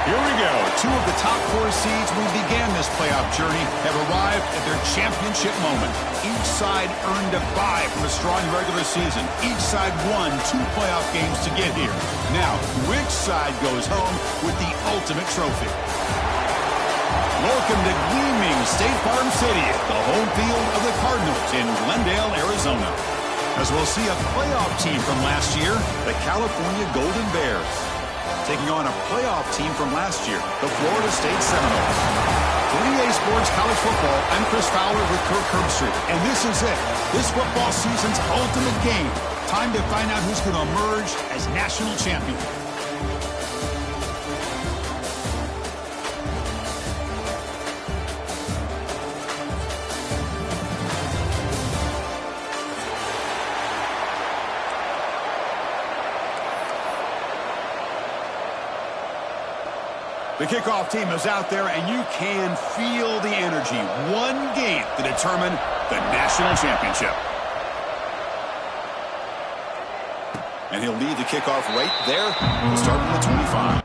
Here we go. Two of the top 4 seeds we began this playoff journey have arrived at their championship moment. Each side earned a bye from a strong regular season. Each side won 2 playoff games to get here. Now, which side goes home with the ultimate trophy? Welcome to gleaming State Farm City, the home field of the Cardinals in Glendale, Arizona. As we'll see a playoff team from last year, the California Golden Bears, taking on a playoff team from last year, the Florida State Seminoles. For EA Sports College Football, I'm Chris Fowler with Kirk Herbstreit, and this is it. This football season's ultimate game. Time to find out who's going to emerge as national champion. The kickoff team is out there, and you can feel the energy. One game to determine the national championship. And he'll lead the kickoff right there. He'll start from the 25.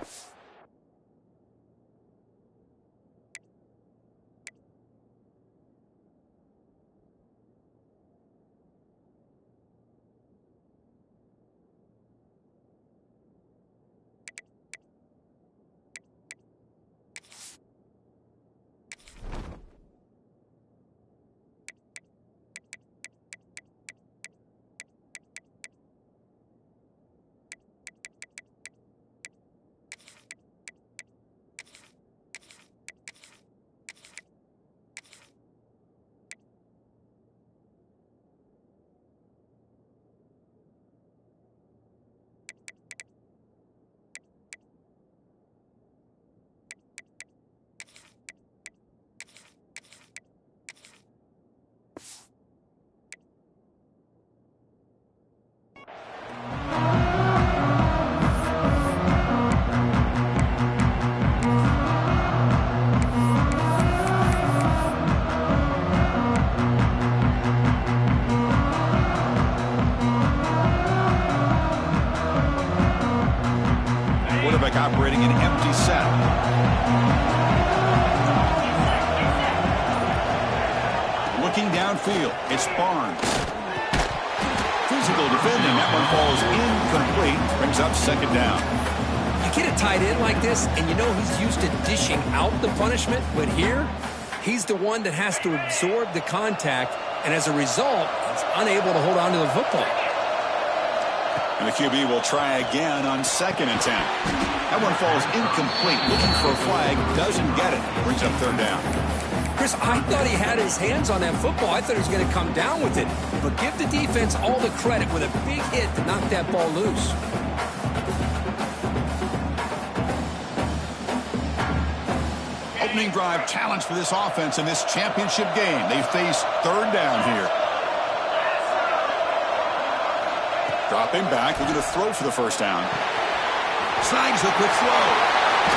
Operating an empty set. Looking downfield, it's Barnes. Physical defending, that one falls incomplete, brings up second down. You get a tight end like this, and you know he's used to dishing out the punishment, but here, he's the one that has to absorb the contact, and as a result, he's unable to hold on to the football. And the QB will try again on 2nd and 10. That one falls incomplete. Looking for a flag. Doesn't get it. Brings up 3rd down. Chris, I thought he had his hands on that football. I thought he was going to come down with it. But give the defense all the credit with a big hit to knock that ball loose. Opening drive challenge for this offense in this championship game. They face 3rd down here. Dropping back, looking to throw for the 1st down. Snags the quick throw.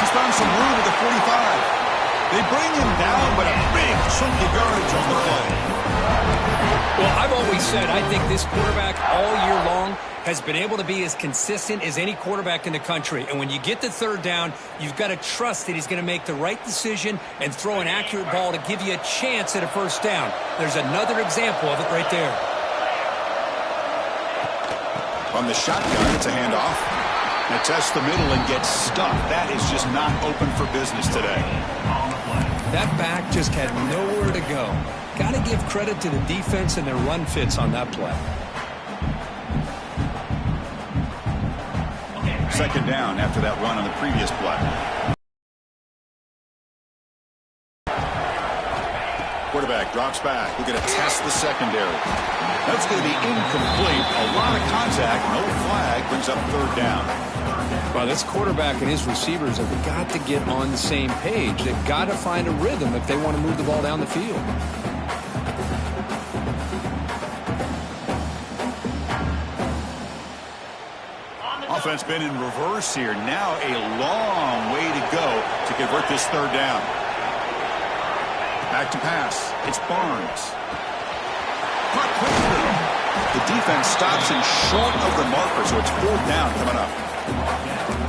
He's found some room at the 45. They bring him down, but a big chunky yardage on the play. Well, I've always said I think this quarterback all year long has been able to be as consistent as any quarterback in the country. And when you get to 3rd down, you've got to trust that he's going to make the right decision and throw an accurate ball to give you a chance at a 1st down. There's another example of it right there. On the shotgun, it's a handoff. Now tests the middle and gets stuck. That is just not open for business today. That back just had nowhere to go. Got to give credit to the defense and their run fits on that play. 2nd down after that run on the previous play. Quarterback drops back. We're going to test the secondary. That's going to be incomplete. A lot of contact. No flag. Brings up 3rd down. Well, this quarterback and his receivers have got to get on the same page. They've got to find a rhythm if they want to move the ball down the field. Offense been in reverse here. Now a long way to go to convert this 3rd down. Back to pass. It's Barnes. Caught quickly. The defense stops him short of the marker, so it's 4th down coming up.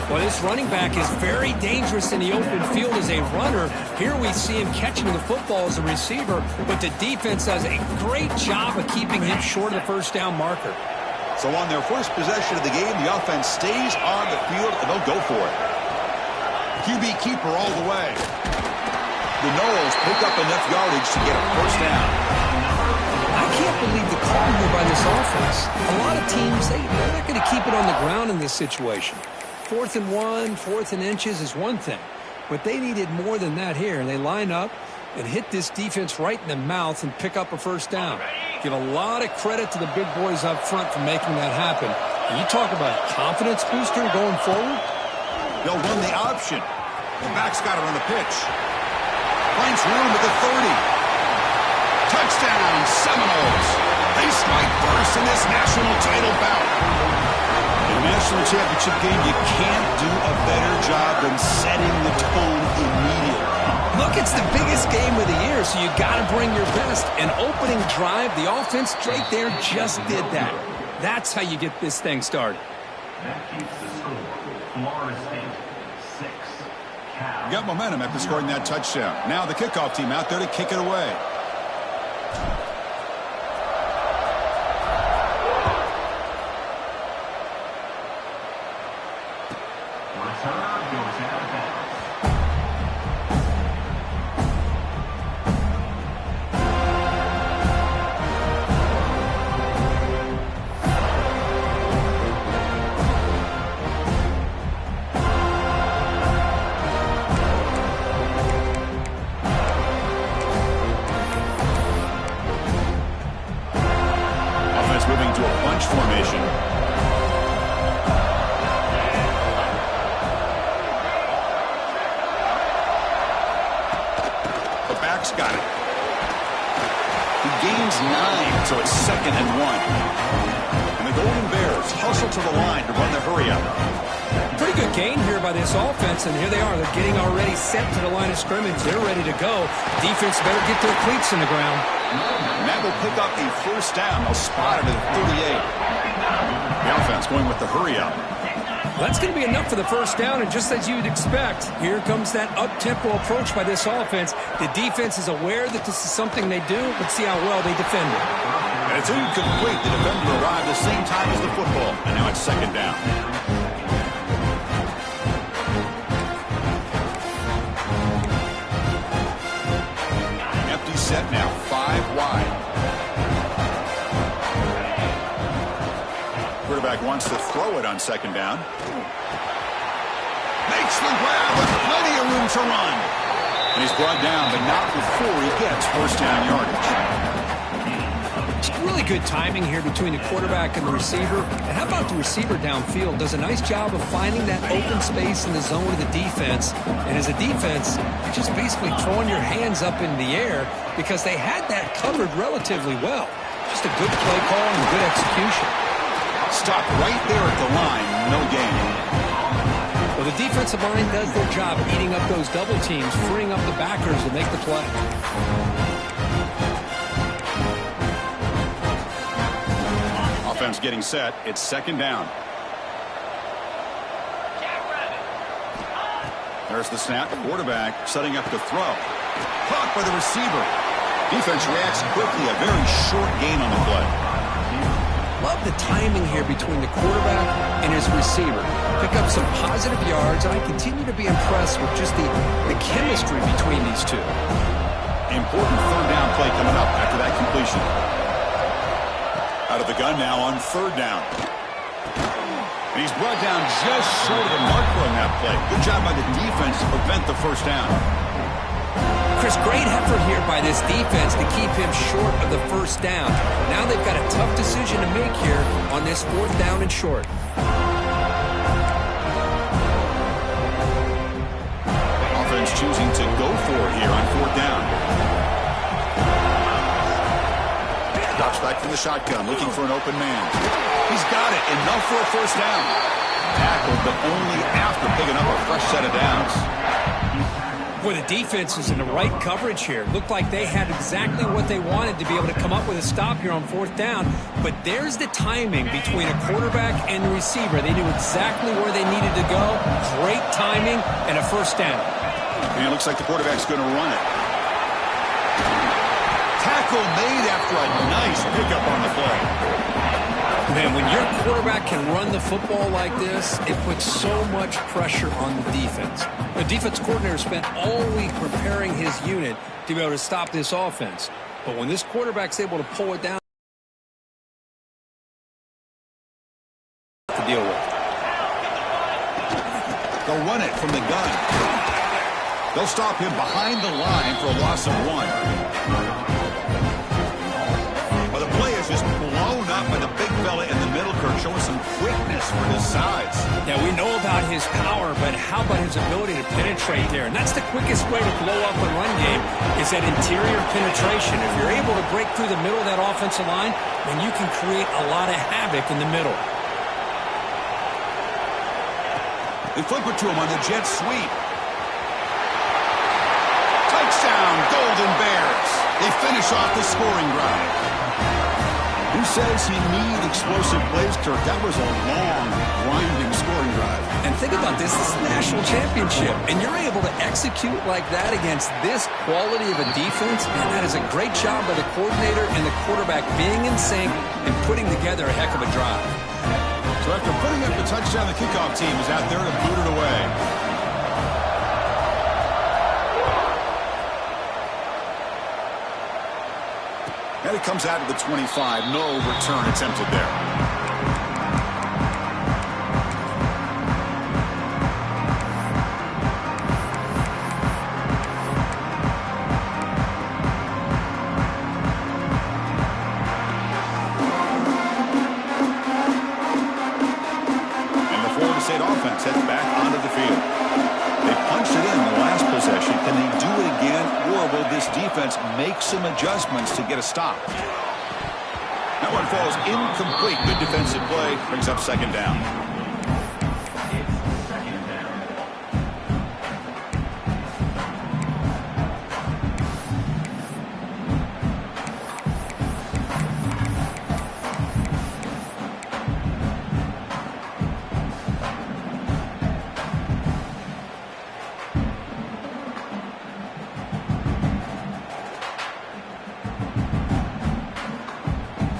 Well, this running back is very dangerous in the open field as a runner. Here we see him catching the football as a receiver, but the defense does a great job of keeping him short of the first down marker. So on their first possession of the game, the offense stays on the field, and they'll go for it. QB keeper all the way. The Noles pick up enough yardage to get a first down. I can't believe the call here by this offense. A lot of teams, they're not going to keep it on the ground in this situation. 4th and 1, 4th and inches is one thing, but they needed more than that here. They line up and hit this defense right in the mouth and pick up a first down. Give a lot of credit to the big boys up front for making that happen. And you talk about a confidence booster going forward. They'll run the option. The back's got it on the pitch. Finds room at the 30. Touchdown, Seminoles. They strike first in this national title bout. In a national championship game, you can't do a better job than setting the tone immediately. Look, it's the biggest game of the year, so you got to bring your best. An opening drive, the offense right there just did that. That's how you get this thing started. That keeps the score. Florida State 6. Cal. Got momentum after scoring that touchdown. Now the kickoff team out there to kick it away. Return goes out of bounds. Offense moving to a bunch formation. The back's got it. He gains 9, so it's 2nd and 1. And the Golden Bears hustle to the line to run the hurry up. Pretty good gain here by this offense, and here they are. They're getting already set to the line of scrimmage. They're ready to go. Defense better get their cleats in the ground. And that will pick up a first down. They'll spot it at 38. The offense going with the hurry up. That's going to be enough for the first down, and just as you'd expect, here comes that up-tempo approach by this offense. The defense is aware that this is something they do, but see how well they defend it. And it's incomplete. The defender arrived the same time as the football, and now it's 2nd down. Empty set now, 5 wide. Quarterback wants to throw it on 2nd down. Makes the grab with plenty of room to run. And he's brought down, but not before he gets first down yardage. It's really good timing here between the quarterback and the receiver. And how about the receiver downfield? Does a nice job of finding that open space in the zone of the defense. And as a defense, you're just basically throwing your hands up in the air because they had that covered relatively well. Just a good play call and good execution. Stopped right there at the line, no gain. Well, the defensive line does their job eating up those double teams, freeing up the backers to make the play. Offense getting set. It's 2nd down. There's the snap. Quarterback setting up to throw. Caught by the receiver. Defense reacts quickly. A very short gain on the play. Love the timing here between the quarterback and his receiver. Pick up some positive yards, and I continue to be impressed with just the chemistry between these two. Important 3rd down play coming up after that completion. Out of the gun now on 3rd down. And he's brought down just short of the marker on that play. Good job by the defense to prevent the first down. Chris, great effort here by this defense to keep him short of the first down. Now they've got a tough decision to make here on this 4th down and short. Offense choosing to go for it here on 4th down. Drops back from the shotgun, looking for an open man. He's got it. Enough for a first down. Tackled, but only after picking up a fresh set of downs. Well, the defense is in the right coverage here. Looked like they had exactly what they wanted to be able to come up with a stop here on 4th down. But there's the timing between a quarterback and the receiver. They knew exactly where they needed to go. Great timing and a 1st down. And it looks like the quarterback's going to run it. Tackle made after a nice pickup on the play. Man, when your quarterback can run the football like this, it puts so much pressure on the defense. The defense coordinator spent all week preparing his unit to be able to stop this offense. But when this quarterback's able to pull it down to deal with. They'll run it from the gun. They'll stop him behind the line for a loss of 1. Well, the play is just blown up by the big fella in the middle, Kirk, showing some quickness for his size. Yeah, we know about his power, but how about his ability to penetrate there? And that's the quickest way to blow up a run game is that interior penetration. If you're able to break through the middle of that offensive line, then you can create a lot of havoc in the middle. They flip it to him on the jet sweep. Touchdown, Golden Bears. They finish off the scoring drive. Who says he needs explosive plays, Kirk? That was a long, grinding scoring drive. And think about this. This is the national championship. And you're able to execute like that against this quality of a defense. And that is a great job by the coordinator and the quarterback being in sync and putting together a heck of a drive. So after putting up the touchdown, the kickoff team is out there to boot it away. And it comes out to the 25. No return attempted there. Heads back onto the field. They punched it in the last possession. Can they do it again, or will this defense make some adjustments to get a stop? That one falls incomplete. Good defensive play. Brings up 2nd down.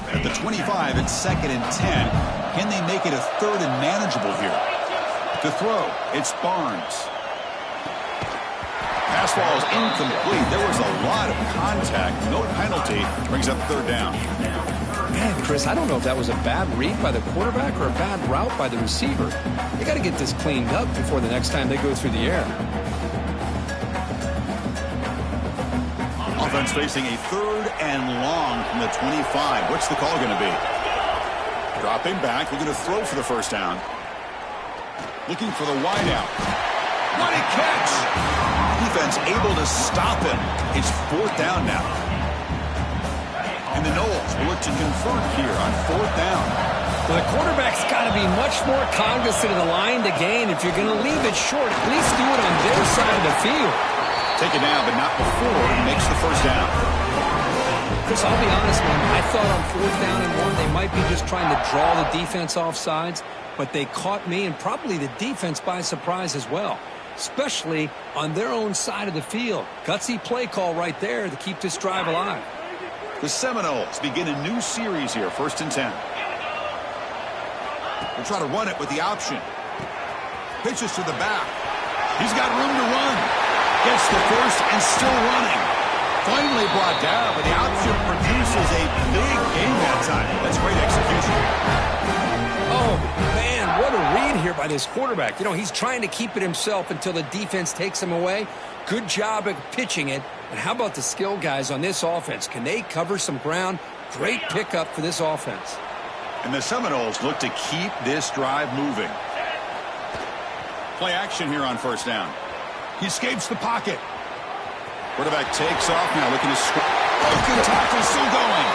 At the 25, it's 2nd and 10. Can they make it a 3rd and manageable here? To throw, it's Barnes. Pass ball is incomplete. There was a lot of contact. No penalty. Brings up 3rd down. Man, Chris, I don't know if that was a bad read by the quarterback or a bad route by the receiver. They got to get this cleaned up before the next time they go through the air. Offense facing a 3rd and long from the 25. What's the call going to be? Dropping back. We're going to throw for the 1st down. Looking for the wideout. What a catch! Defense able to stop him. It's 4th down now. And the Knowles will look to convert here on 4th down. Well, the quarterback's got to be much more cognizant of the line to gain. If you're going to leave it short, at least do it on their side of the field. Take it down, but not before he makes the 1st down. Chris, I'll be honest, man. I thought on 4th down and 1, they might be just trying to draw the defense off sides, but they caught me and probably the defense by surprise as well, especially on their own side of the field. Gutsy play call right there to keep this drive alive. The Seminoles begin a new series here, 1st and 10. They'll try to run it with the option. Pitches to the back. He's got room to run. Gets the 1st and still running. Finally brought down, but the option produces a big game that time. That's great execution. Oh, man, what a read here by this quarterback. You know, he's trying to keep it himself until the defense takes him away. Good job at pitching it. And how about the skill guys on this offense? Can they cover some ground? Great pickup for this offense. And the Seminoles look to keep this drive moving. Play action here on 1st down. He escapes the pocket. Quarterback takes off now, looking to score. Broken tackle still going.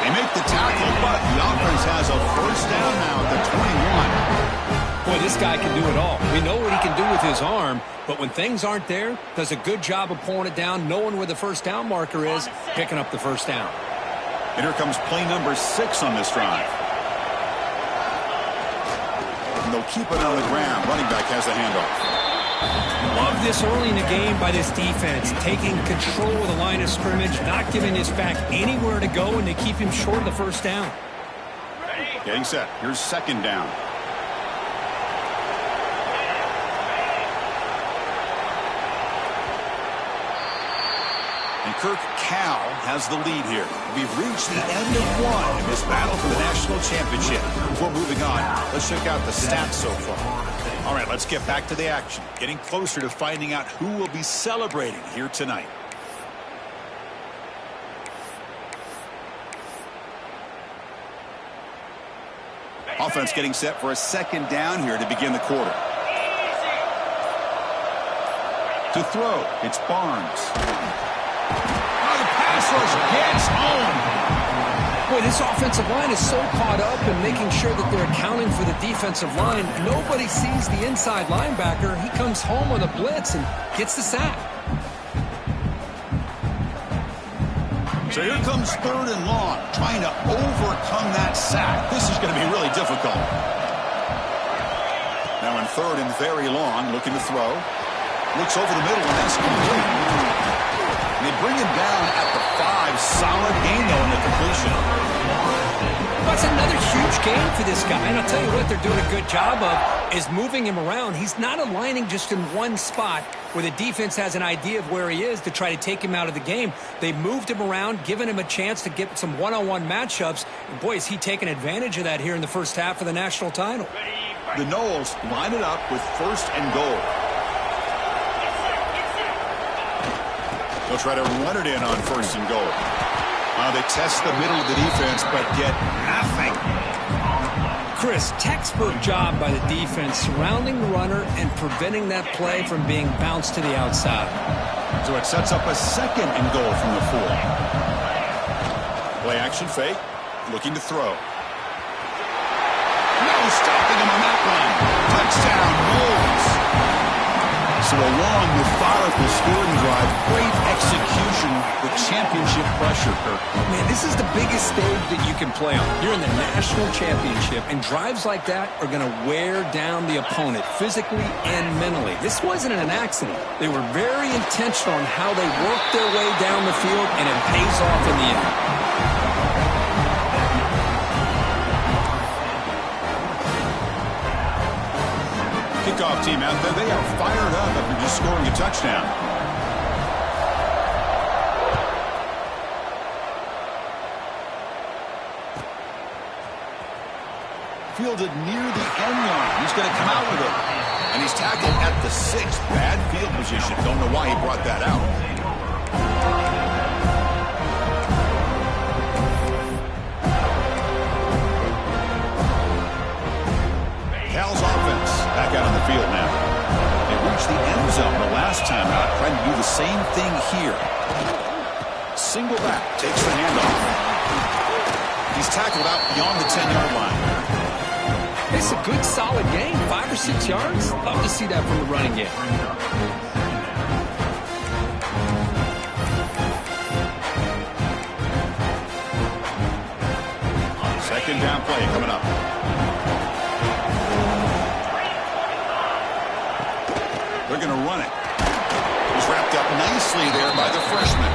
They make the tackle, but the offense has a 1st down now at the 21. Boy, this guy can do it all. We know what he can do with his arm, but when things aren't there, does a good job of pulling it down, knowing where the first down marker is, picking up the first down. And here comes play number 6 on this drive. And they'll keep it on the ground. Running back has the handoff. Love this early in the game by this defense, taking control of the line of scrimmage, not giving his back anywhere to go, and they keep him short of the first down. Getting set. Here's second down. And Kirk Cal has the lead here. We've reached the end of one in this battle for the national championship. Before moving on, let's check out the stats so far. All right, let's get back to the action. Getting closer to finding out who will be celebrating here tonight. Offense getting set for a second down here to begin the quarter. To throw, it's Barnes. Oh, the pass rush gets home. Boy, this offensive line is so caught up in making sure that they're accounting for the defensive line. Nobody sees the inside linebacker. He comes home with a blitz and gets the sack. So here comes third and long, trying to overcome that sack. This is going to be really difficult. Now in third and very long, looking to throw. Looks over the middle, and that's complete. And they bring him down at the 5. Solid gain, though, in the completion. That's another huge game for this guy. And I'll tell you what they're doing a good job of is moving him around. He's not aligning just in one spot where the defense has an idea of where he is to try to take him out of the game. They moved him around, giving him a chance to get some one-on-one matchups. And boy, is he taking advantage of that here in the first half of the national title. The Noles line it up with first and goal. They'll try to run it in on first and goal. They test the middle of the defense, but get nothing. Chris, textbook job by the defense surrounding the runner and preventing that play from being bounced to the outside. So it sets up a second and goal from the 4. Play action fake, looking to throw. No stopping him on that one. Touchdown, Noles. So a long, methodical scoring drive, great execution with championship pressure, Kirk. Man, this is the biggest stage that you can play on. You're in the national championship, and drives like that are going to wear down the opponent physically and mentally. This wasn't an accident. They were very intentional on how they worked their way down the field, and it pays off in the end. Kickoff team out there, they are fired up after just scoring a touchdown. Fielded near the end line. He's going to come out with it. And he's tackled at the 6. Bad field position. Don't know why he brought that out. Cal's offense back out on the field now. They reached the end zone the last time out, trying to do the same thing here. Single back, takes the handoff. He's tackled out beyond the 10-yard line. It's a good, solid game. 5 or 6 yards. Love to see that from the running game. Second down play coming up. They're going to run it. He's wrapped up nicely there by the freshman.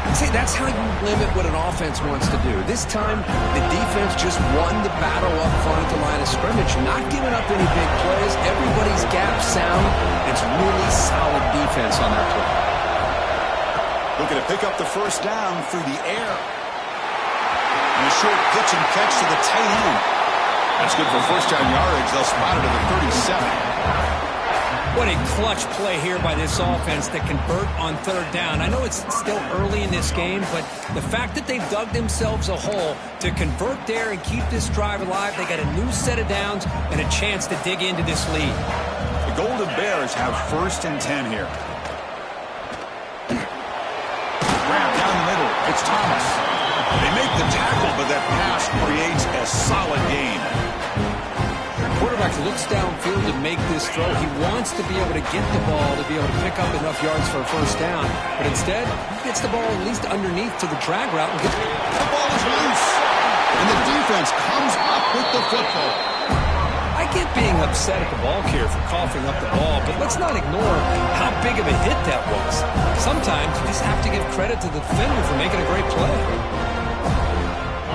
I'd say that's how you limit what an offense wants to do. This time, the defense just won the battle up front at the line of scrimmage, not giving up any big plays. Everybody's gap sound. It's really solid defense on that play. Looking to pick up the first down through the air. And a short pitch and catch to the tight end. That's good for first down yardage. They'll spot it at the 37. What a clutch play here by this offense to convert on third down. I know it's still early in this game, but the fact that they've dug themselves a hole to convert there and keep this drive alive, they got a new set of downs and a chance to dig into this lead. The Golden Bears have first and 10 here. Grab down the middle. It's Thomas. They make the tackle, but that pass creates a solid gain. Quarterback quarterback looks downfield to make this throw. He wants to be able to get the ball to be able to pick up enough yards for a first down. But instead, he gets the ball at least underneath to the drag route. And the ball is loose. And the defense comes up with the football. I get being upset at the ball carrier for coughing up the ball, but let's not ignore how big of a hit that was. Sometimes you just have to give credit to the defender for making a great play.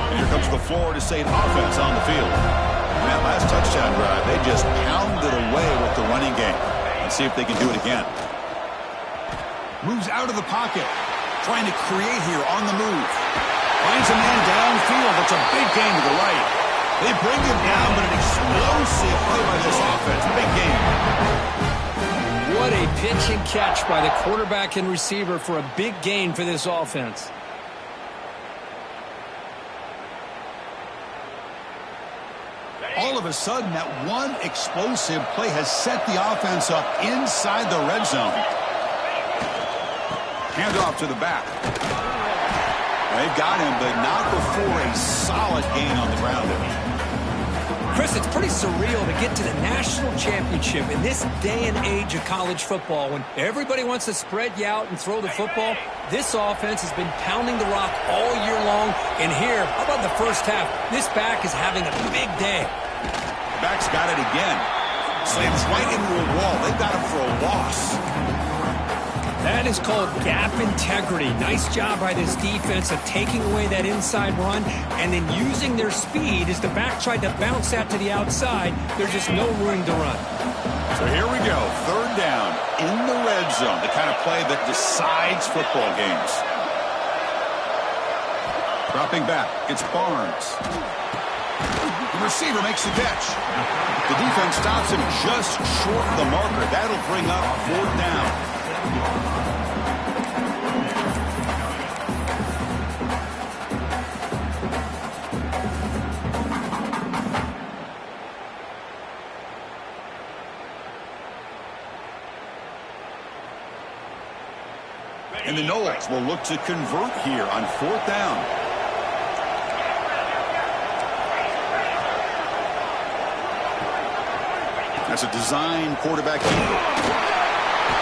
And here comes the Florida State offense on the field. In that last touchdown drive, they just pounded away with the running game. Let's see if they can do it again. Moves out of the pocket. Trying to create here on the move. Finds a man downfield. It's a big gain to the right. They bring him down, but an explosive play by this offense. Big gain. What a pitch and catch by the quarterback and receiver for a big gain for this offense. All of a sudden, that one explosive play has set the offense up inside the red zone. Handoff to the back. They've got him, but not before a solid gain on the ground. Chris, it's pretty surreal to get to the national championship in this day and age of college football when everybody wants to spread you out and throw the football. This offense has been pounding the rock all year long. And here, how about the first half? This back is having a big day. Back's got it again. Slams right into a wall. They've got him for a loss. That is called gap integrity. Nice job by this defense of taking away that inside run and then using their speed as the back tried to bounce that to the outside. There's just no room to run. So here we go. Third down in the red zone. The kind of play that decides football games. Dropping back. It's Barnes. The receiver makes the catch. The defense stops him just short of the marker. That'll bring up fourth down. And the Noles will look to convert here on fourth down. That's a design quarterback keeper.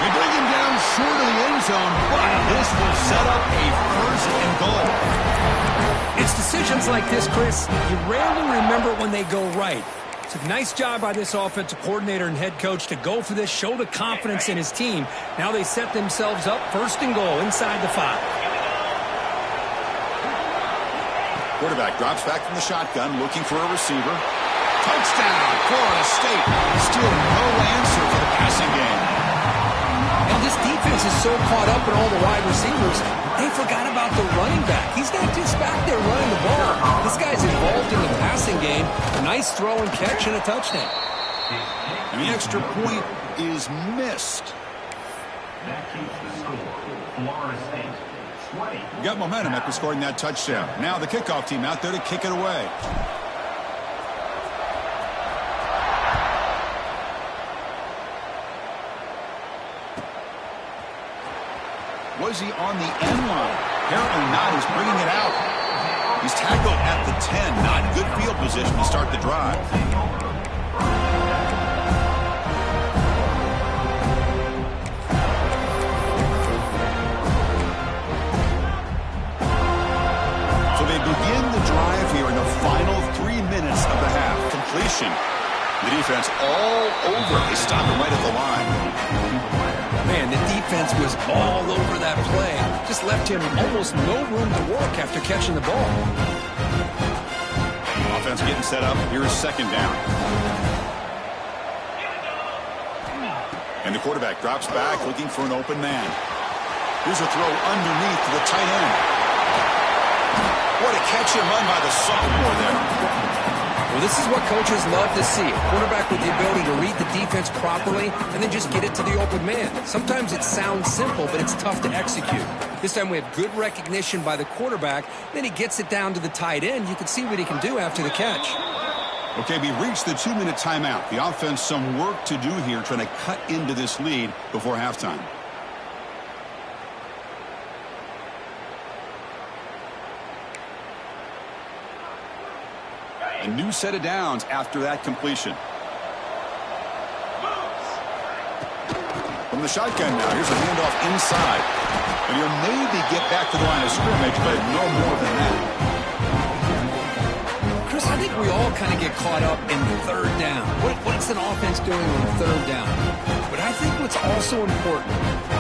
They bring him down short of the end zone, but this will set up a first and goal. It's decisions like this, Chris, you rarely remember when they go right. It's a nice job by this offensive coordinator and head coach to go for this, show the confidence in his team. Now they set themselves up first and goal inside the 5. Quarterback drops back from the shotgun, looking for a receiver. Touchdown, Florida State. Still no answer for the passing game. Now this defense is so caught up in all the wide receivers, they forgot about the running back. He's not just back there running the ball. This guy's involved in the passing game. Nice throw and catch and a touchdown. And the extra point is missed. That keeps the score. Florida State 20. We got momentum after scoring that touchdown. Now the kickoff team out there to kick it away. Was he on the end line? Apparently not. He's bringing it out. He's tackled at the 10. Not good field position to start the drive. So they begin the drive here in the final 3 minutes of the half. Completion. The defense all over. They stop him right at the line. Man, the defense was all over that play. Just left him almost no room to work after catching the ball. Offense getting set up. Here's second down. And the quarterback drops back looking for an open man. Here's a throw underneath to the tight end. What a catch and run by the sophomore there. Well, this is what coaches love to see. A quarterback with the ability to read the defense properly and then just get it to the open man. Sometimes it sounds simple, but it's tough to execute. This time we have good recognition by the quarterback. Then he gets it down to the tight end. You can see what he can do after the catch. Okay, we reached the 2-minute timeout. The offense some work to do here trying to cut into this lead before halftime. A new set of downs after that completion. From the shotgun now, here's a handoff inside. And he'll maybe get back to the line of scrimmage, but no more than that. Chris, I think we all kind of get caught up in third down. What's an offense doing on third down? But I think what's also important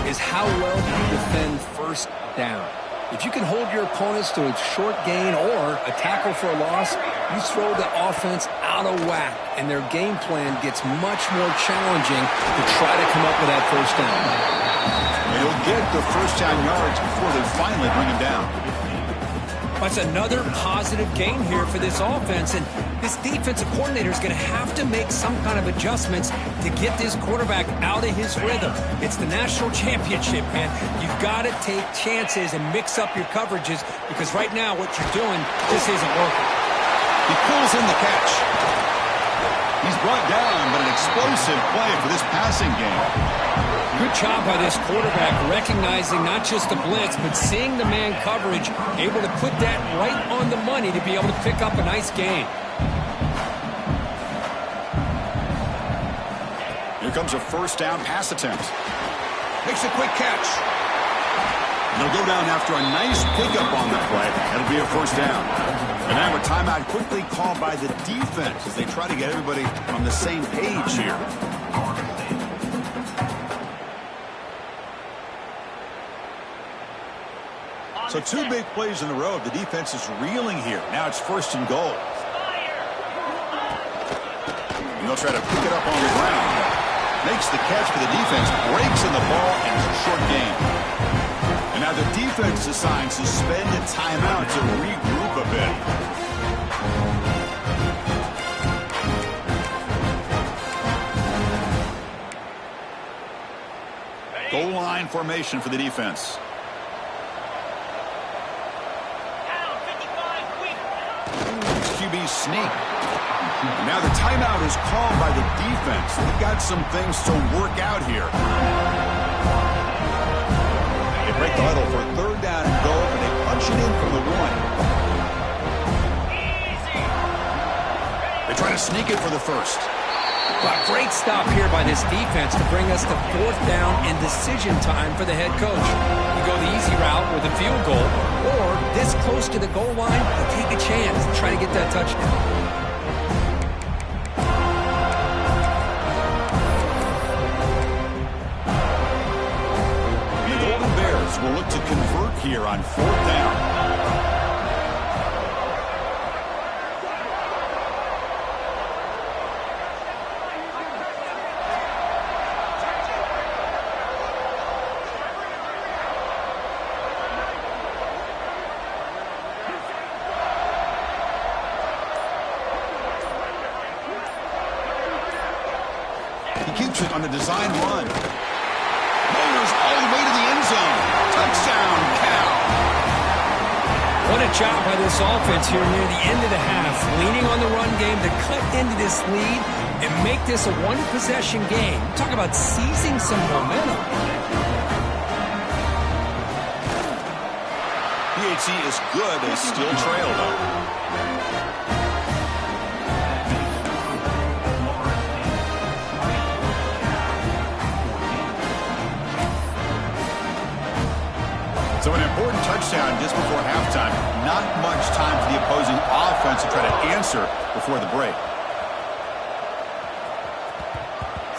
is how well you defend first down. If you can hold your opponents to a short gain or a tackle for a loss, you throw the offense out of whack, and their game plan gets much more challenging to try to come up with that first down. He'll get the first down yards before they finally bring him down. That's another positive game here for this offense, and this defensive coordinator is going to have to make some kind of adjustments to get this quarterback out of his rhythm. It's the national championship, man. You've got to take chances and mix up your coverages, because right now what you're doing just isn't working. He pulls in the catch. He's brought down, but an explosive play for this passing game. Good job by this quarterback recognizing not just the blitz, but seeing the man coverage, able to put that right on the money to be able to pick up a nice gain. Here comes a first down pass attempt. Makes a quick catch. They'll go down after a nice pickup on the play. That'll be a first down. And now a timeout quickly called by the defense as they try to get everybody on the same page here. So two big plays in a row. The defense is reeling here. Now it's first and goal. And they'll try to pick it up on the ground. Makes the catch for the defense. Breaks in the ball, and it's a short game. And now the defense decides to spend a timeout to regroup a bit. Goal line formation for the defense. QB sneak. And now the timeout is called by the defense. They've got some things to work out here. They break the huddle for third down and goal, and they punch it in from the one. They try to sneak it for the first. Well, great stop here by this defense to bring us to fourth down and decision time for the head coach. You go the easy route with a field goal, or this close to the goal line, you take a chance and try to get that touchdown. The Golden Bears will look to convert here on fourth down. Keeps it on the design run. Motors all the way to the end zone. Touchdown, Cal. What a job by this offense here near the end of the half, leaning on the run game to cut into this lead and make this a one-possession game. Talk about seizing some momentum. PHC is good. They still trail, though. So an important touchdown just before halftime. Not much time for the opposing offense to try to answer before the break.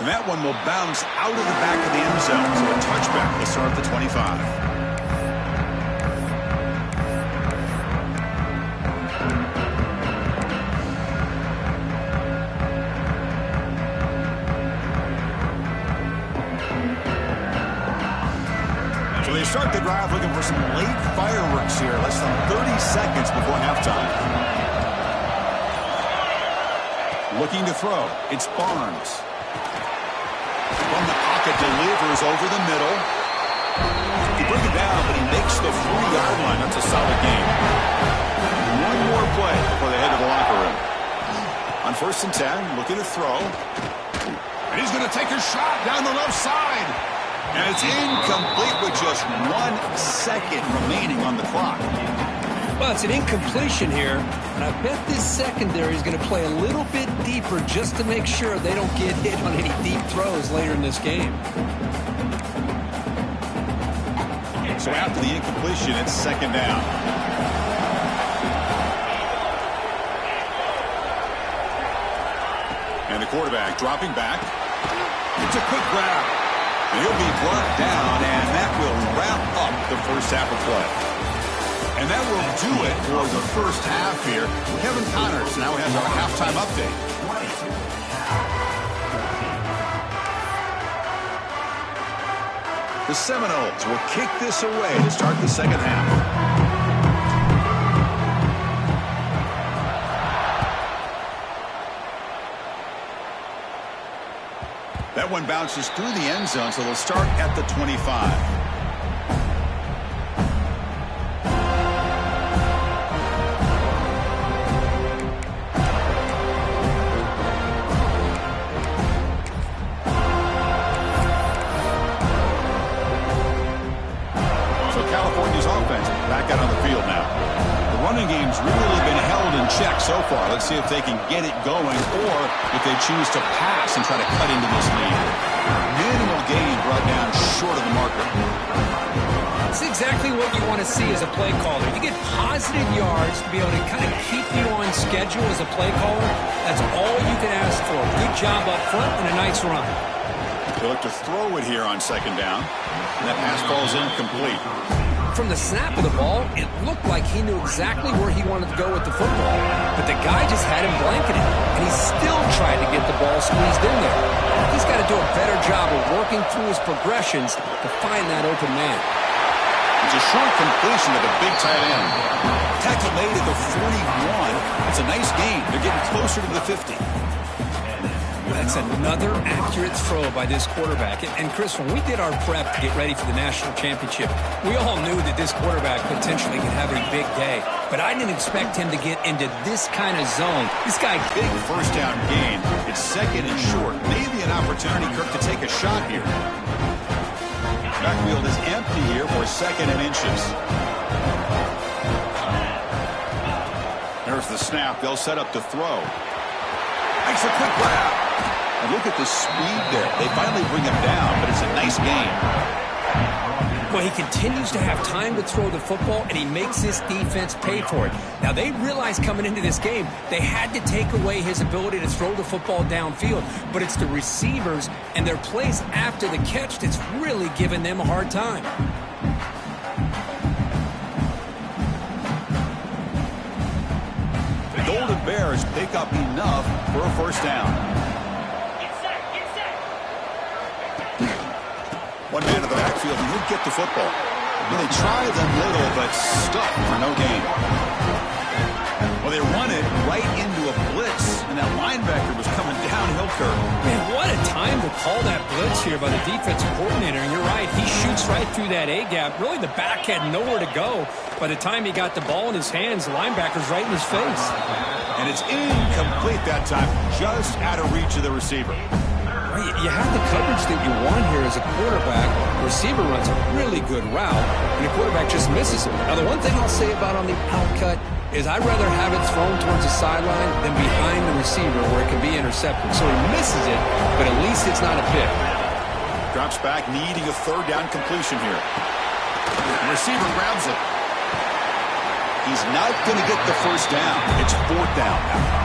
And that one will bounce out of the back of the end zone. So a touchback to start the 25. They start the drive looking for some late fireworks here, less than 30 seconds before halftime. Looking to throw. It's Barnes. From the pocket, delivers over the middle. He brings it down, but he makes the 3-yard line. That's a solid game. One more play before they head to the locker room. On first and 10, looking to throw. And he's going to take a shot down the left side. And it's incomplete with just 1 second remaining on the clock. Well, it's an incompletion here, and I bet this secondary is going to play a little bit deeper just to make sure they don't get hit on any deep throws later in this game. So after the incompletion, it's second down. And the quarterback dropping back. It's a quick grab. And he'll be brought down, and that will wrap up the first half of play. And that will do it for the first half here. Kevin Connors now has our halftime update. The Seminoles will kick this away to start the second half. That one bounces through the end zone, so they'll start at the 25. California's offense back out on the field now. The running game's really been held in check so far. Let's see if they can get it going or if they choose to pass and try to cut into this lead. Minimal gain brought down short of the marker. It's exactly what you want to see as a play caller. You get positive yards to be able to kind of keep you on schedule as a play caller. That's all you can ask for. Good job up front and a nice run. They look to throw it here on second down. And that pass falls incomplete. From the snap of the ball, it looked like he knew exactly where he wanted to go with the football. But the guy just had him blanketed, and he still tried to get the ball squeezed in there. He's got to do a better job of working through his progressions to find that open man. It's a short completion of a big tight end. Tackle made at the 41. It's a nice gain. They're getting closer to the 50. That's another accurate throw by this quarterback. And Chris, when we did our prep to get ready for the national championship, we all knew that this quarterback potentially could have a big day. But I didn't expect him to get into this kind of zone. This guy... Big first down gain. It's second and short. Maybe an opportunity, Kirk, to take a shot here. Backfield is empty here for second and inches. There's the snap. They'll set up to throw. Makes a quick grab. And look at the speed there. They finally bring him down, but it's a nice gain. Well, he continues to have time to throw the football, and he makes this defense pay for it. Now, they realized coming into this game, they had to take away his ability to throw the football downfield. But it's the receivers and their plays after the catch that's really giving them a hard time. The Golden Bears pick up enough for a first down. One man in the backfield, and he'll get the football. Well, they try them little, but stuck for no gain. Well, they run it right into a blitz, and that linebacker was coming downhill, Kirk. Man, what a time to call that blitz here by the defensive coordinator. And you're right, he shoots right through that A-gap. Really, the back had nowhere to go. By the time he got the ball in his hands, the linebacker's right in his face. And it's incomplete that time, just out of reach of the receiver. You have the coverage that you want here as a quarterback. The receiver runs a really good route, and the quarterback just misses it. Now, the one thing I'll say about on the outcut is I'd rather have it thrown towards the sideline than behind the receiver where it can be intercepted. So he misses it, but at least it's not a pick. Drops back, needing a third down completion here. The receiver grabs it. He's not going to get the first down. It's fourth down now.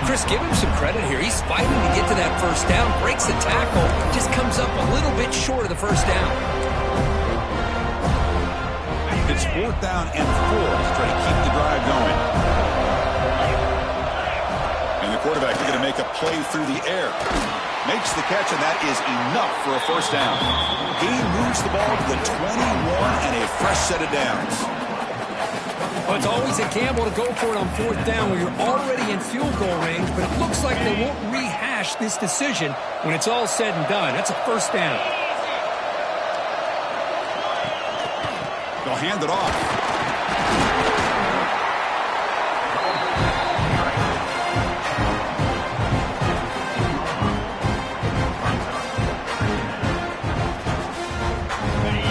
Chris, give him some credit here. He's fighting to get to that first down, breaks the tackle, just comes up a little bit short of the first down. It's fourth down and 4 to try to keep the drive going. And the quarterback is going to make a play through the air. Makes the catch, and that is enough for a first down. He moves the ball to the 21 and a fresh set of downs. Well, it's always a gamble to go for it on fourth down when you're already in field goal range, but it looks like they won't rehash this decision when it's all said and done. That's a first down. They'll hand it off.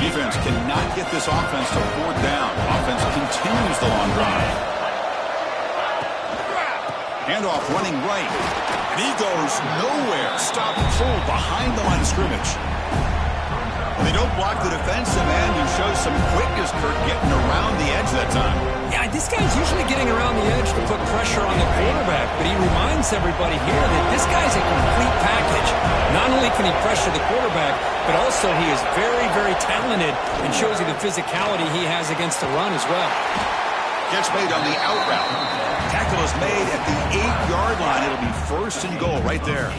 Defense cannot get this offense to fourth down. Offense continues the long drive. Handoff running right. And he goes nowhere. Stop and pull behind the line of scrimmage. They don't block the defensive end and show some quickness, Kurt, getting around the edge that time. Yeah, this guy's usually getting around the edge to put pressure on the quarterback, but he reminds everybody here that this guy's a complete package. Not only can he pressure the quarterback, but also he is very, very talented and shows you the physicality he has against the run as well. Gets made on the out route. Tackle is made at the 8-yard line. It'll be first and goal right there.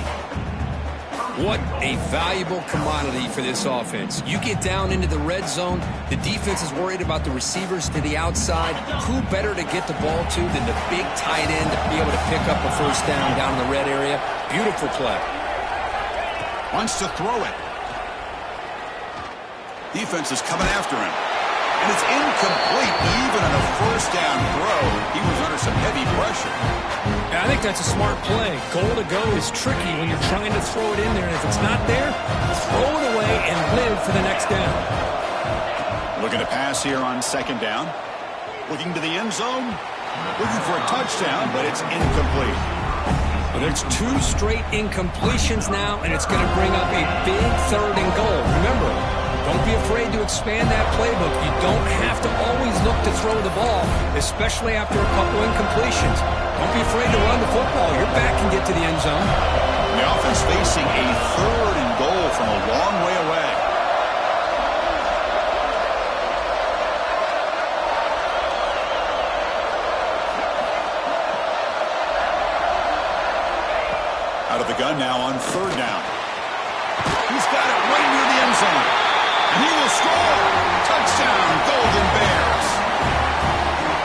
What a valuable commodity for this offense. You get down into the red zone, the defense is worried about the receivers to the outside. Who better to get the ball to than the big tight end to be able to pick up a first down in the red area? Beautiful play. Wants to throw it. Defense is coming after him. And it's incomplete. Even on a first down throw, he was under some heavy pressure. I think that's a smart play. Goal to go is tricky when you're trying to throw it in there. And if it's not there, throw it away and live for the next down. Looking to pass here on second down. Looking to the end zone. Looking for a touchdown, but it's incomplete. Well, there's 2 straight incompletions now, and it's going to bring up a big third and goal. Remember, don't be afraid to expand that playbook. You don't have to always look to throw the ball, especially after a couple incompletions. Don't be afraid to run the football. Your back can get to the end zone. The offense facing a third and goal from a long way away. Out of the gun now on third down. He's got it right near the end zone. And he will score. Touchdown, Golden Bears.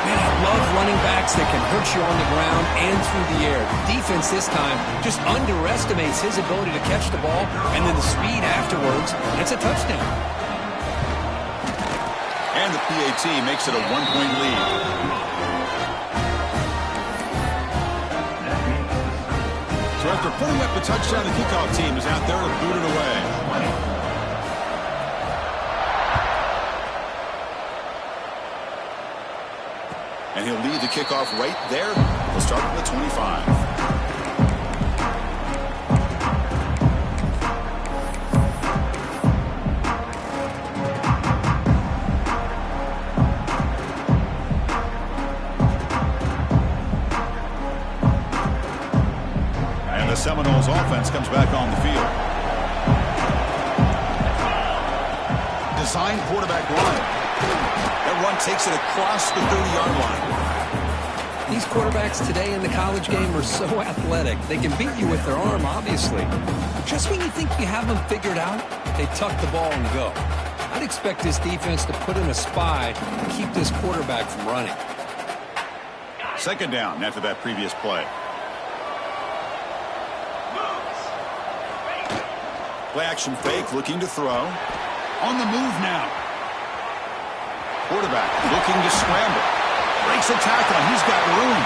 Man, I love running backs that can hurt you on the ground and through the air. The defense this time just underestimates his ability to catch the ball and then the speed afterwards. It's a touchdown. And the PAT makes it a 1-point lead. So after putting up the touchdown, the kickoff team is out there to boot it away. And he'll lead the kickoff right there. He'll start at the 25. And the Seminoles offense comes back on the field. Design quarterback run. That run takes it across the 30-yard line. These quarterbacks today in the college game are so athletic. They can beat you with their arm, obviously. But just when you think you have them figured out, they tuck the ball and go. I'd expect this defense to put in a spy and keep this quarterback from running. Second down after that previous play. Play action fake, looking to throw. On the move now. Quarterback looking to scramble. Breaks a tackle, and he's got room.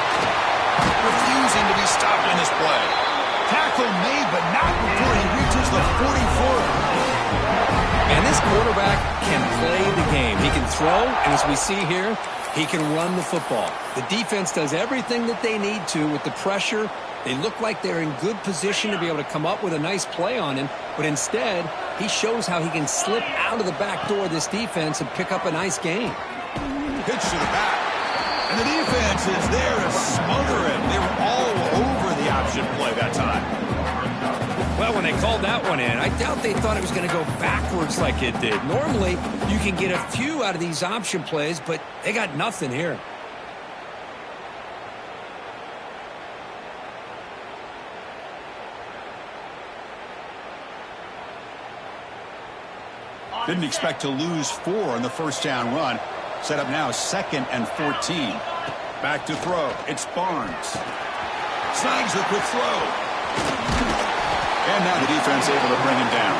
Refusing to be stopped in this play. Tackle made, but not before he reaches the 44. And this quarterback can play the game. He can throw, and as we see here, he can run the football. The defense does everything that they need to with the pressure. They look like they're in good position to be able to come up with a nice play on him, but instead, he shows how he can slip out of the back door of this defense and pick up a nice gain. Pitch to the back. And the defense is there to smother it. They were all over the option play that time. Well, when they called that one in, I doubt they thought it was going to go backwards like it did. Normally, you can get a few out of these option plays, but they got nothing here. Didn't expect to lose 4 on the first down run. Set up now 2nd and 14. Back to throw. It's Barnes. Snags the quick throw. And now the defense able to bring him down.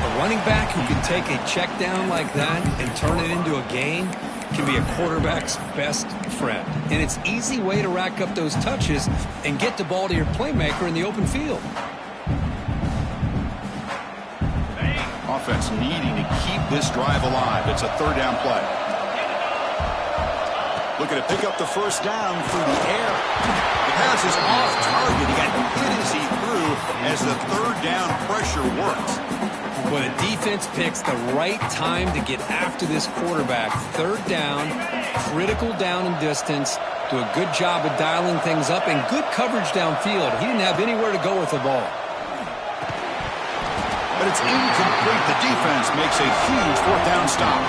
A running back who can take a check down like that and turn it into a gain can be a quarterback's best friend. And it's an easy way to rack up those touches and get the ball to your playmaker in the open field. Offense needing to keep this drive alive. It's a third down play. Looking to pick up the first down through the air. The pass is off target. He got hit as he threw as the third down pressure works. Well, the defense picks the right time to get after this quarterback. Third down, critical down and distance. Do a good job of dialing things up and good coverage downfield. He didn't have anywhere to go with the ball. But it's incomplete. The defense makes a huge fourth down stop.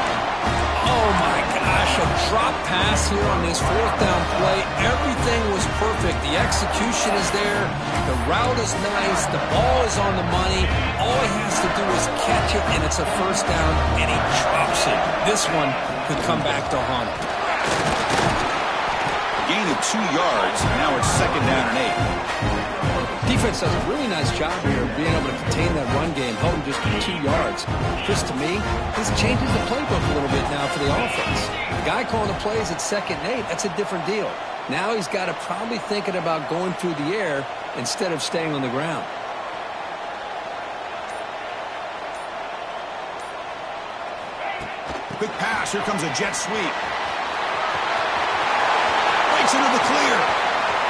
Oh, my gosh, a drop pass here on this fourth down play. Everything was perfect. The execution is there. The route is nice. The ball is on the money. All he has to do is catch it, and it's a first down, and he drops it. This one could come back to haunt him. Gain of 2 yards. Now it's second down and 8. Defense does a really nice job here of being able to contain that run game, hold him just to 2 yards. Chris, to me, this changes the playbook a little bit now for the offense. The guy calling the plays at second and 8, that's a different deal. Now he's got to probably thinking about going through the air instead of staying on the ground. Quick pass. Here comes a jet sweep. Breaks into the clear.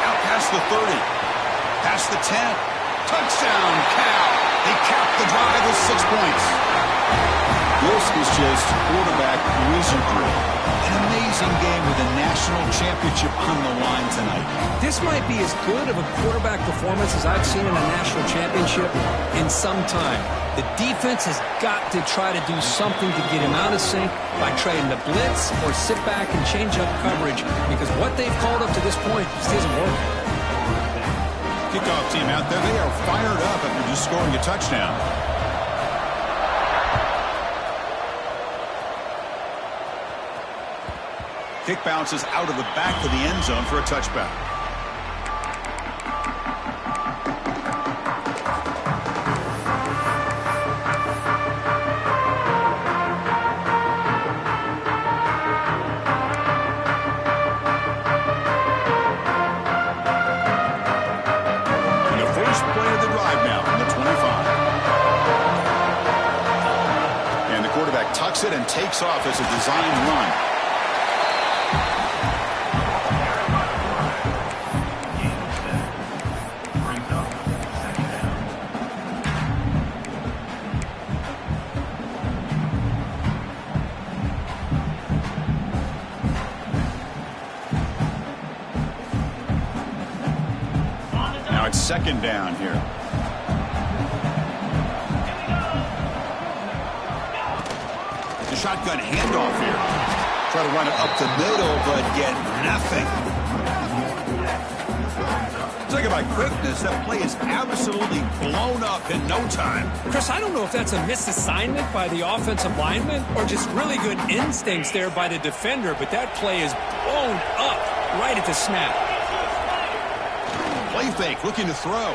Out past the 30. Past the 10. Touchdown, Cal. They capped the drive with 6 points. This is just quarterback wizardry. An amazing game with a national championship on the line tonight. This might be as good of a quarterback performance as I've seen in a national championship in some time. The defense has got to try to do something to get him out of sync by trying to blitz or sit back and change up coverage, because what they've called up to this point just isn't working. Kickoff team out there, they are fired up after just scoring a touchdown. Kick bounces out of the back of the end zone for a touchback. Tucks it and takes off as a design run. Now it's second down here. Shotgun handoff here. Try to run it up the middle, but get nothing. Talk about quickness. That play is absolutely blown up in no time. Chris, I don't know if that's a misassignment by the offensive lineman or just really good instincts there by the defender, but that play is blown up right at the snap. Play fake, looking to throw.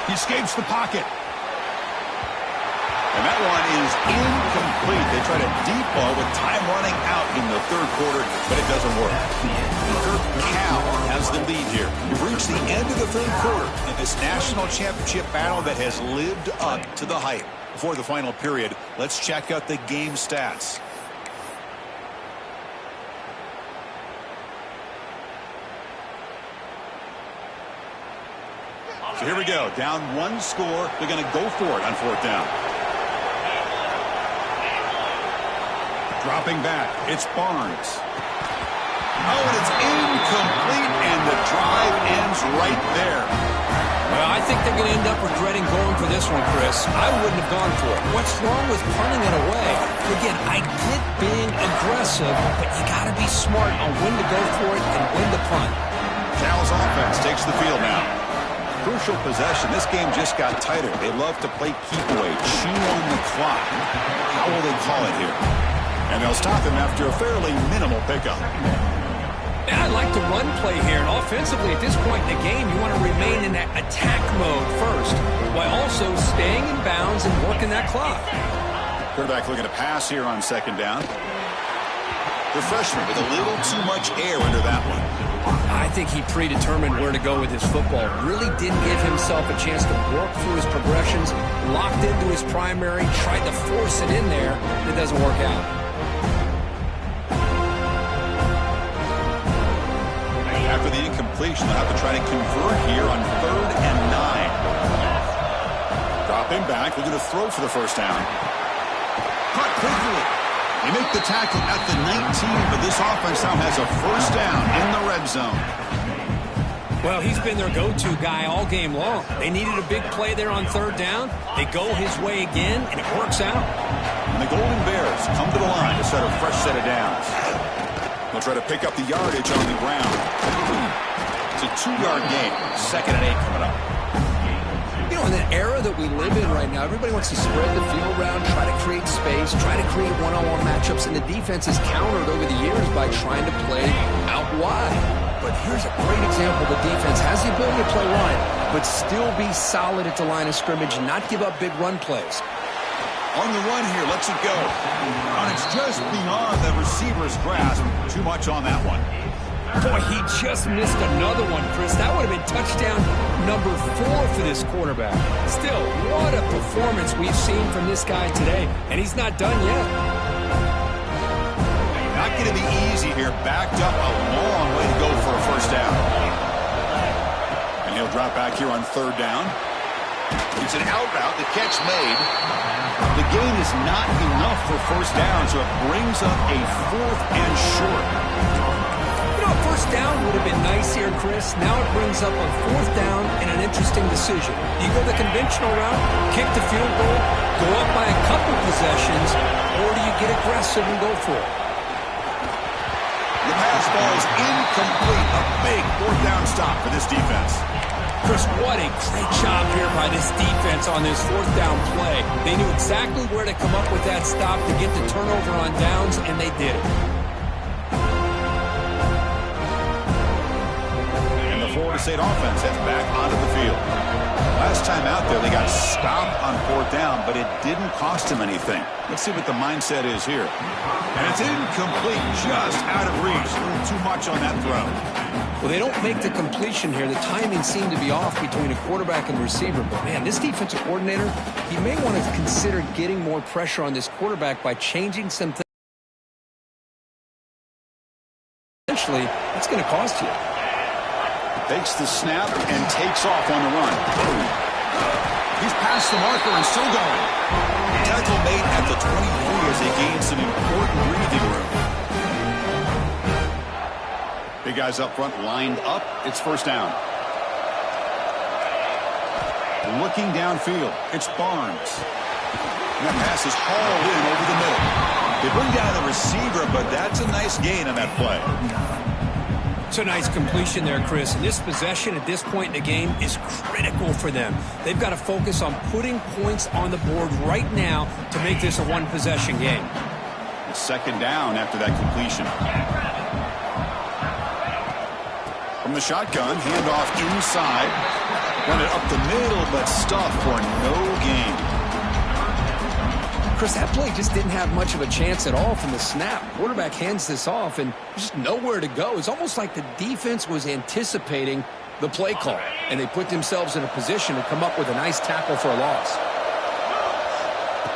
He escapes the pocket. And that one is incomplete. They try to deep ball with time running out in the third quarter, but it doesn't work. Cal has the lead here. We've reached the end of the third quarter in this national championship battle that has lived up to the hype. Before the final period, let's check out the game stats. So here we go. Down 1 score. They're going to go for it on fourth down. Dropping back, it's Barnes. Oh, and it's incomplete, and the drive ends right there. Well, I think they're going to end up regretting going for this one, Chris. I wouldn't have gone for it. What's wrong with punting it away? Again, I get being aggressive, but you got to be smart on when to go for it and when to punt. Cal's offense takes the field now. Crucial possession. This game just got tighter. They love to play keep away, chew on the clock. How will they call it here? And they'll stop him after a fairly minimal pickup. Yeah, I like the run play here. And offensively, at this point in the game, you want to remain in that attack mode first, while also staying in bounds and working that clock. Quarterback looking to pass here on second down. The freshman with a little too much air under that one. I think he predetermined where to go with his football. Really didn't give himself a chance to work through his progressions. Locked into his primary, tried to force it in there. It doesn't work out. completion. They'll have to try to convert here on 3rd and 9. Dropping back, looking to throw for the first down. Caught quickly. They make the tackle at the 19, but this offense now has a first down in the red zone. Well, he's been their go-to guy all game long. They needed a big play there on 3rd down. They go his way again, and it works out. And the Golden Bears come to the line to set a fresh set of downs. They'll try to pick up the yardage on the ground. It's a 2-yard gain. 2nd and 8 coming up. You know, in the era that we live in right now, everybody wants to spread the field around, try to create space, try to create one-on-one matchups, and the defense has countered over the years by trying to play out wide. But here's a great example. The defense has the ability to play wide, but still be solid at the line of scrimmage and not give up big run plays. On the run here, lets it go. And it's just beyond the receiver's grasp. Too much on that one. Boy, he just missed another one, Chris. That would have been touchdown number 4 for this quarterback. Still, what a performance we've seen from this guy today, and he's not done yet. Not going to be easy here. Backed up a long way to go for a first down. And he'll drop back here on 3rd down. It's an out route. The catch made. The gain is not enough for first down, so it brings up a 4th and short. You know, first down would have been nice here, Chris. Now it brings up a 4th down and an interesting decision. You go the conventional route, kick the field goal, go up by a couple possessions, or do you get aggressive and go for it? The pass ball is incomplete. A big 4th down stop for this defense. Chris, what a great job here by this defense on this 4th down play. They knew exactly where to come up with that stop to get the turnover on downs, and they did it. And the Florida State offense heads back onto the field. Last time out there, they got stopped on 4th down, but it didn't cost them anything. Let's see what the mindset is here. And it's incomplete, just out of reach. A little too much on that throw. Well, they don't make the completion here. The timing seemed to be off between a quarterback and receiver. But, man, this defensive coordinator, he may want to consider getting more pressure on this quarterback by changing some things. Eventually, it's going to cost you. Takes the snap and takes off on the run. He's past the marker and still going. Tackle made at the 23 as they gain some important breathing room. Big guys up front lined up. It's first down. Looking downfield. It's Barnes. And that pass is hauled in over the middle. They bring down the receiver, but that's a nice gain on that play. It's a nice completion there, Chris. And this possession at this point in the game is critical for them. They've got to focus on putting points on the board right now to make this a one-possession game. It's 2nd down after that completion. From the shotgun, handoff inside. Run it up the middle, but stuffed for no gain. Chris, that play just didn't have much of a chance at all from the snap. Quarterback hands this off and just nowhere to go. It's almost like the defense was anticipating the play call, and they put themselves in a position to come up with a nice tackle for a loss.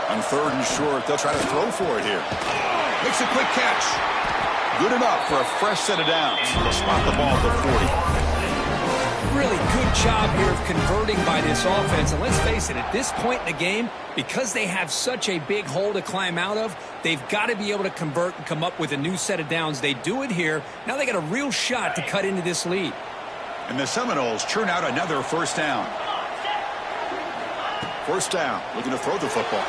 On 3rd and short, they'll try to throw for it here. Makes a quick catch. Good enough for a fresh set of downs. They'll spot the ball at the 40. Really good job here of converting by this offense. And let's face it, at this point in the game, because they have such a big hole to climb out of, they've got to be able to convert and come up with a new set of downs. They do it here. Now they got a real shot to cut into this lead. And the Seminoles churn out another first down. First down, looking to throw the football.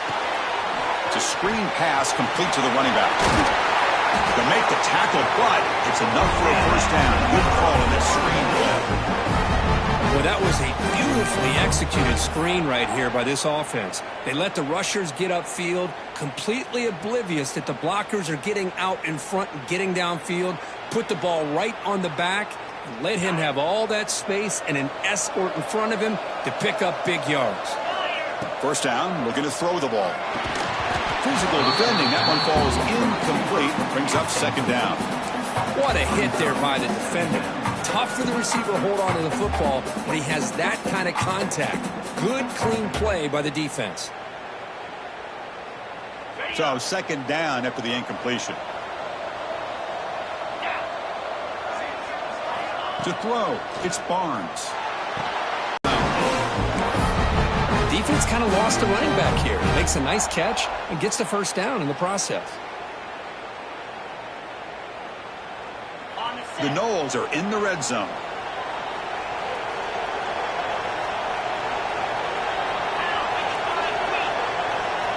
It's a screen pass complete to the running back. To make the tackle, but it's enough for a first down. Good call in that screen play. Well, that was a beautifully executed screen right here by this offense. They let the rushers get upfield, completely oblivious that the blockers are getting out in front and getting downfield, put the ball right on the back, and let him have all that space and an escort in front of him to pick up big yards. First down, looking to throw the ball. Physical defending, that one falls incomplete, brings up 2nd down. What a hit there by the defender. Tough for the receiver to hold on to the football, but he has that kind of contact. Good, clean play by the defense. So 2nd down after the incompletion. To throw, it's Barnes. Defense kind of lost a running back here. Makes a nice catch and gets the first down in the process. The Noles are in the red zone.